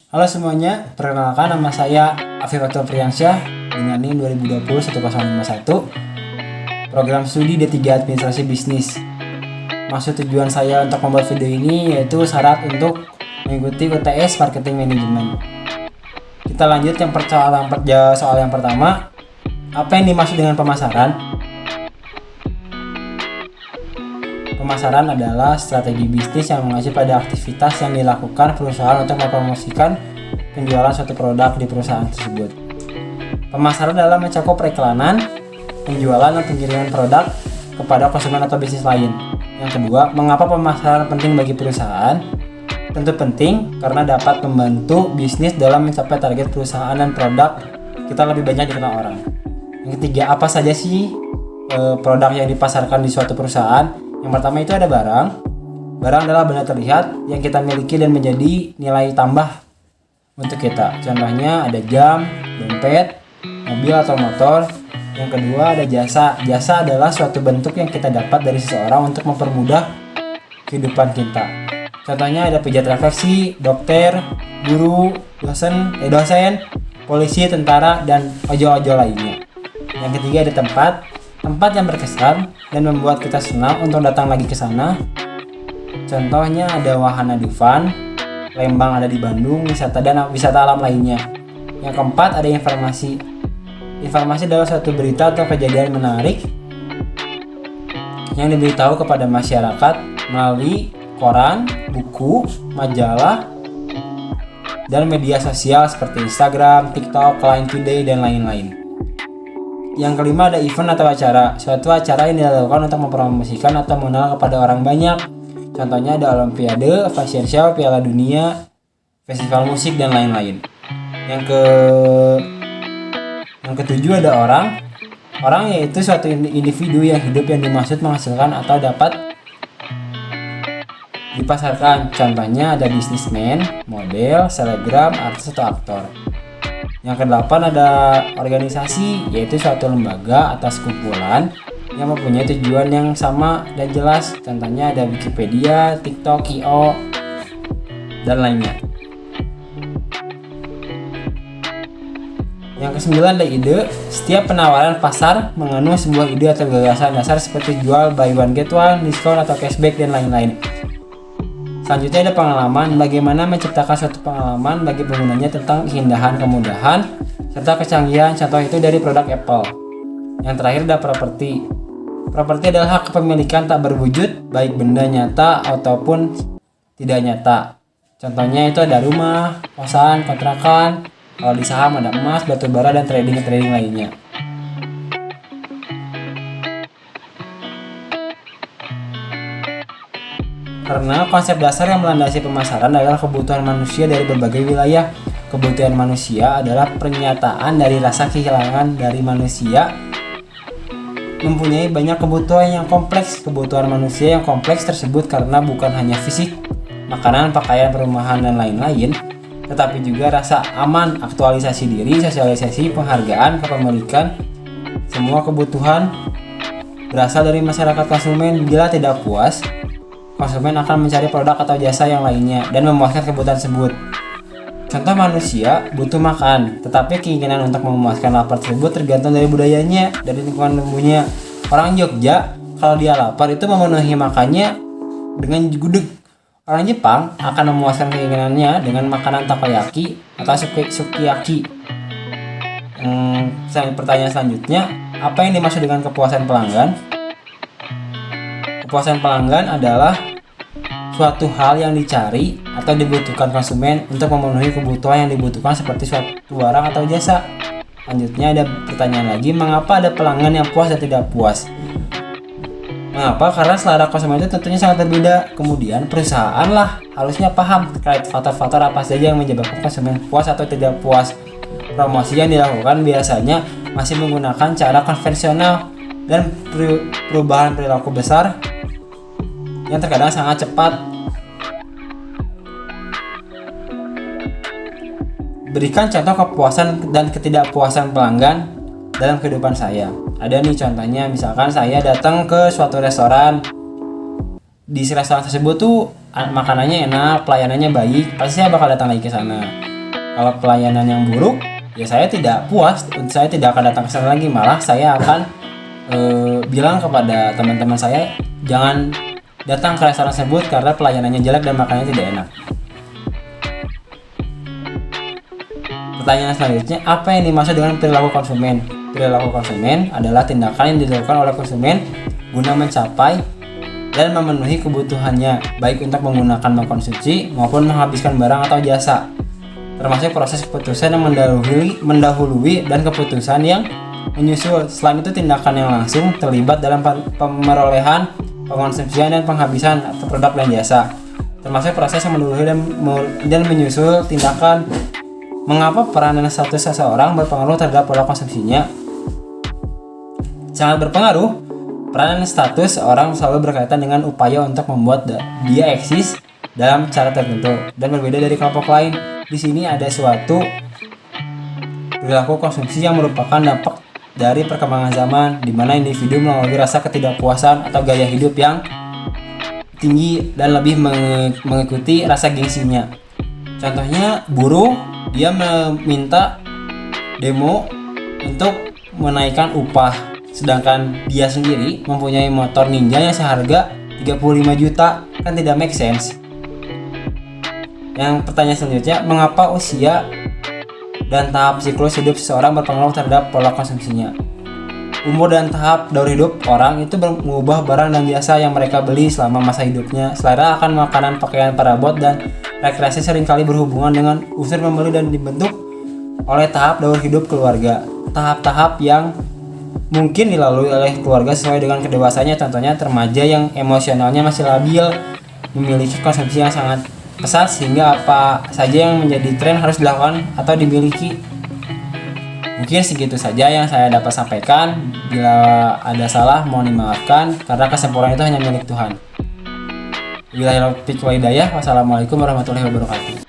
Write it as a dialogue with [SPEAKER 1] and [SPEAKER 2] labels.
[SPEAKER 1] Halo semuanya, perkenalkan nama saya Afif Fatul Priyansyah dengan NIM 2020-1051, program studi D3 Administrasi Bisnis. Maksud tujuan saya untuk membuat video ini yaitu syarat untuk mengikuti UTS Marketing Management. Kita lanjut soal yang pertama. Apa yang dimaksud dengan pemasaran? Pemasaran adalah strategi bisnis yang mengacu pada aktivitas yang dilakukan perusahaan untuk mempromosikan penjualan suatu produk di perusahaan tersebut. Pemasaran adalah mencakup periklanan, penjualan dan pengiriman produk kepada konsumen atau bisnis lain. Yang kedua, mengapa pemasaran penting bagi perusahaan? Tentu penting karena dapat membantu bisnis dalam mencapai target perusahaan dan produk kita lebih banyak dikenal orang. Yang ketiga, apa saja sih produk yang dipasarkan di suatu perusahaan? Yang pertama itu ada barang. Barang adalah benda terlihat yang kita miliki dan menjadi nilai tambah untuk kita. Contohnya ada jam, dompet, mobil atau motor. Yang kedua ada jasa. Jasa adalah suatu bentuk yang kita dapat dari seseorang untuk mempermudah kehidupan kita. Contohnya ada pijat refleksi, dokter, guru, dosen, polisi, tentara, dan ojol-ojol lainnya. Yang ketiga ada tempat yang berkesan dan membuat kita senang untuk datang lagi ke sana. Contohnya ada Wahana Dufan, Lembang ada di Bandung, wisata alam lainnya. Yang keempat ada informasi. Informasi adalah suatu berita atau kejadian menarik yang diberitahu kepada masyarakat melalui koran, buku, majalah, dan media sosial seperti Instagram, TikTok, Line Today, dan lain-lain. Yang kelima ada event atau acara. Suatu acara yang dilakukan untuk mempromosikan atau mengenal kepada orang banyak. Contohnya ada Olimpiade, fashion show, Piala Dunia, festival musik, dan lain-lain. Yang ketujuh ada orang. Orang yaitu suatu individu yang hidup yang dimaksud menghasilkan atau dapat dipasarkan. Contohnya ada businessman, model, selebgram, artis atau aktor. Yang kedelapan ada organisasi, yaitu suatu lembaga atau sekumpulan yang mempunyai tujuan yang sama dan jelas. Contohnya ada Wikipedia, TikTok, IO, dan lainnya. Yang kesembilan ada ide. Setiap penawaran pasar mengandung sebuah ide atau gagasan dasar seperti jual, buy one get one, diskon atau cashback, dan lain-lain. Selanjutnya ada pengalaman, bagaimana menciptakan suatu pengalaman bagi penggunanya tentang keindahan, kemudahan, serta kecanggihan. Contoh itu dari produk Apple. Yang terakhir ada properti. Properti adalah hak kepemilikan tak berwujud, baik benda nyata ataupun tidak nyata. Contohnya itu ada rumah, kosan, kontrakan. Kalau di saham ada emas, batu bara, dan trading lainnya. Karena konsep dasar yang melandasi pemasaran adalah kebutuhan manusia dari berbagai wilayah. Kebutuhan manusia adalah pernyataan dari rasa kehilangan dari manusia mempunyai banyak kebutuhan yang kompleks. Kebutuhan manusia yang kompleks tersebut karena bukan hanya fisik, makanan, pakaian, perumahan, dan lain-lain, tetapi juga rasa aman, aktualisasi diri, sosialisasi, penghargaan, kepemilikan. Semua kebutuhan berasal dari masyarakat konsumen. Bila tidak puas, konsumen akan mencari produk atau jasa yang lainnya dan memuaskan kebutuhan tersebut. Contoh, manusia butuh makan, tetapi keinginan untuk memuaskan lapar tersebut tergantung dari budayanya, dari lingkungan tubuhnya. Orang Jogja, kalau dia lapar itu memenuhi makannya dengan gudeg. Orang Jepang akan memuaskan keinginannya dengan makanan takoyaki atau sukiyaki. Pertanyaan selanjutnya, apa yang dimaksud dengan kepuasan pelanggan? Kepuasan pelanggan adalah suatu hal yang dicari atau dibutuhkan konsumen untuk memenuhi kebutuhan yang dibutuhkan seperti suatu barang atau jasa. Selanjutnya ada pertanyaan lagi, mengapa ada pelanggan yang puas dan tidak puas? Mengapa? Karena selera konsumen itu tentunya sangat berbeda. Kemudian perusahaan lah harusnya paham terkait faktor-faktor apa saja yang menyebabkan konsumen puas atau tidak puas. Promosi yang dilakukan biasanya masih menggunakan cara konvensional dan perubahan perilaku besar yang terkadang sangat cepat. Berikan contoh kepuasan dan ketidakpuasan pelanggan dalam kehidupan saya. Ada nih contohnya, misalkan saya datang ke suatu restoran. Di restoran tersebut tuh makanannya enak, pelayanannya baik, pasti saya bakal datang lagi ke sana. Kalau pelayanan yang buruk, ya saya tidak puas, saya tidak akan datang ke sana lagi, malah saya akan bilang kepada teman-teman saya jangan datang ke restoran tersebut karena pelayanannya jelek dan makanannya tidak enak. Pertanyaan selanjutnya, apa yang dimaksud dengan perilaku konsumen? Perilaku konsumen adalah tindakan yang dilakukan oleh konsumen guna mencapai dan memenuhi kebutuhannya, baik untuk menggunakan, mengkonsumsi maupun menghabiskan barang atau jasa, termasuk proses keputusan yang mendahului dan keputusan yang menyusul. Selain itu, tindakan yang langsung terlibat dalam pemerolehan, pengonsumsian dan penghabisan atau produk dan jasa, termasuk proses yang mendahului dan menyusul tindakan. Mengapa peranan status seseorang berpengaruh terhadap pola konsumsinya? Sangat berpengaruh. Peranan status seorang selalu berkaitan dengan upaya untuk membuat dia eksis dalam cara tertentu dan berbeda dari kelompok lain. Di sini ada suatu perilaku konsumsi yang merupakan dampak dari perkembangan zaman, di mana individu melalui rasa ketidakpuasan atau gaya hidup yang tinggi dan lebih mengikuti rasa gengsinya. Contohnya, buruh dia meminta demo untuk menaikkan upah, sedangkan dia sendiri mempunyai motor Ninja yang seharga 35 juta, kan tidak make sense. Yang pertanyaan selanjutnya, mengapa usia dan tahap siklus hidup seseorang berpengaruh terhadap pola konsumsinya? Umur dan tahap daur hidup orang itu mengubah barang dan jasa yang mereka beli selama masa hidupnya. Selera akan makanan, pakaian, perabot, dan rekreasi seringkali berhubungan dengan unsur membeli dan dibentuk oleh tahap daur hidup keluarga. Tahap-tahap yang mungkin dilalui oleh keluarga sesuai dengan kedewasaannya, contohnya remaja yang emosionalnya masih labil, memiliki konsumsi yang sangat pesat sehingga apa saja yang menjadi tren harus dilakukan atau dimiliki. Mungkin segitu saja yang saya dapat sampaikan. Bila ada salah mohon dimaafkan karena kesempurnaan itu hanya milik Tuhan. Wassalamualaikum warahmatullahi wabarakatuh.